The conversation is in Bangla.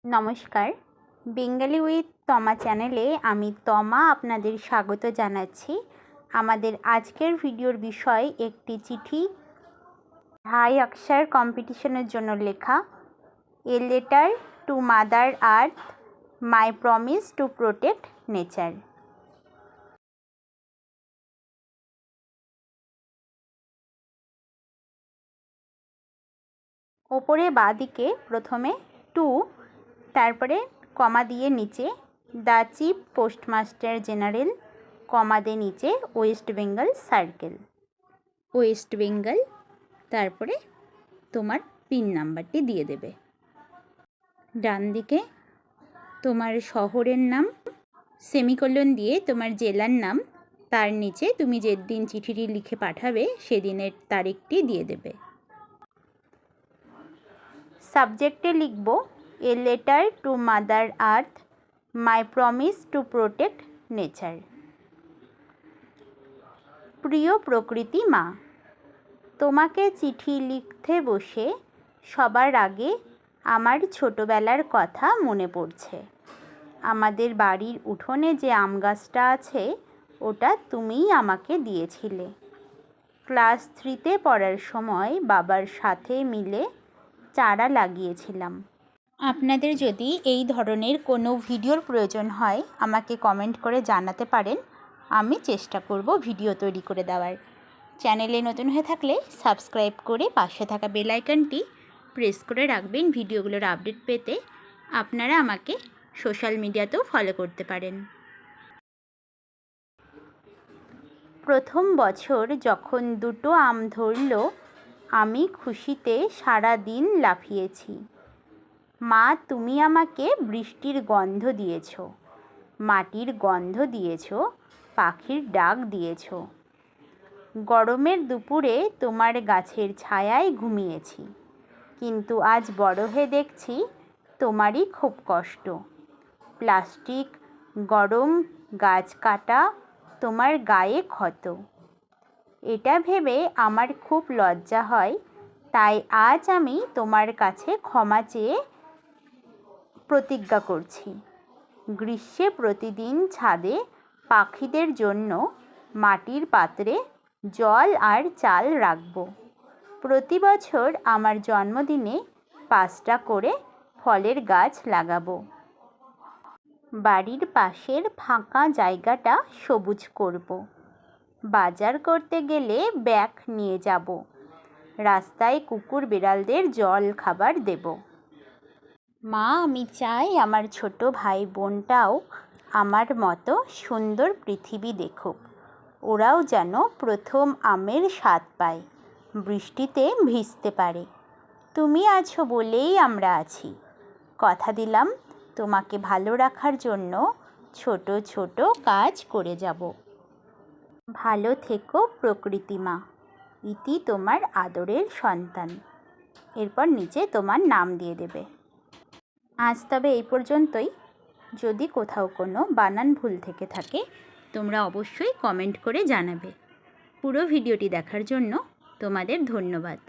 নমস্কার, বেঙ্গলি উইথ তমা চ্যানেলে আমি তমা আপনাদের স্বাগত জানাচ্ছি। আমাদের আজকের ভিডিওর বিষয় একটি চিঠি হাই অক্ষর কম্পিটিশনের জন্য লেখা। A letter to mother earth, my promise to protect nature. ওপরে বাঁদিকে প্রথমে টু, তারপরে কমা দিয়ে নিচে দ্য চিফ পোস্টমাস্টার জেনারেল, কমা দিয়ে নিচে West Bengal circle, West Bengal, তারপরে তোমার পিন নাম্বারটি দিয়ে দেবে। ডান দিকে তোমার শহরের নাম, সেমিকোলন দিয়ে তোমার জেলার নাম, তার নিচে তুমি যেদিন চিঠিটি লিখে পাঠাবে সেদিনের তারিখটি দিয়ে দেবে। সাবজেক্টে লিখব a letter to mother earth, my promise to protect nature. প্রিয় প্রকৃতি মা, তোমাকে চিঠি লিখতে বসে সবার আগে আমার ছোটোবেলার কথা মনে পড়ছে। আমাদের বাড়ির উঠোনে যে আম গাছটা আছে ওটা তুমিই আমাকে দিয়েছিলে। ক্লাস 3তে পড়ার সময় বাবার সাথে মিলে চারা লাগিয়েছিলাম। আপনাদের যদি এই ধরনের কোনো ভিডিওর প্রয়োজন হয় আমাকে কমেন্ট করে জানাতে পারেন, আমি চেষ্টা করব ভিডিও তৈরি করে দেওয়ার। চ্যানেলে নতুন হয়ে থাকলে সাবস্ক্রাইব করে পাশে থাকা বেল আইকনটি প্রেস করে রাখবেন ভিডিওগুলোর আপডেট পেতে। আপনারা আমাকে সোশ্যাল মিডিয়াতেও ফলো করতে পারেন। প্রথম বছর যখন 2টো আম ধরল আমি খুশিতে সারা দিন লাফিয়েছি। মা, তুমি আমাকে বৃষ্টির গন্ধ দিয়েছ, মাটির গন্ধ দিয়েছ, পাখির ডাক দিয়েছ। গরমের দুপুরে তোমার গাছের ছায়ায় ঘুমিয়েছি, কিন্তু আজ বড় হয়ে দেখছি তোমারই খুব কষ্ট। প্লাস্টিক, গরম, গাছ কাটা, তোমার গায়ে ক্ষত। এটা ভেবে আমার খুব লজ্জা হয়, তাই আজ আমি তোমার কাছে ক্ষমা চেয়ে প্রতিজ্ঞা করছি। গ্রীষ্মে প্রতিদিন ছাদে পাখিদের জন্য মাটির পাত্রে জল আর চাল রাখব। প্রতি বছর আমার জন্মদিনে 5টা করে ফলের গাছ লাগাবো। বাড়ির পাশের ফাঁকা জায়গাটা সবুজ করব। বাজার করতে গেলে ব্যাগ নিয়ে যাব। রাস্তায় কুকুর বিড়ালদের জল খাবার দেব। মা, আমি চাই আমার ছোট ভাই বোনটাও আমার মতো সুন্দর পৃথিবী দেখুক। ওরাও যেন প্রথম আমের স্বাদ পায়, বৃষ্টিতে ভিজতে পারে। তুমি আছো বলেই আমরা আছি। কথা দিলাম তোমাকে ভালো রাখার জন্য ছোট ছোট কাজ করে যাব। ভালো থেকো প্রকৃতি মা, ইতি তোমার আদরের সন্তান। এরপর নিচে তোমার নাম দিয়ে দেবে। আজ তবে এই পর্যন্তই। যদি কোথাও কোনো বানান ভুল থেকে থাকে তোমরা অবশ্যই কমেন্ট করে জানাবে। পুরো ভিডিওটি দেখার জন্য তোমাদের ধন্যবাদ।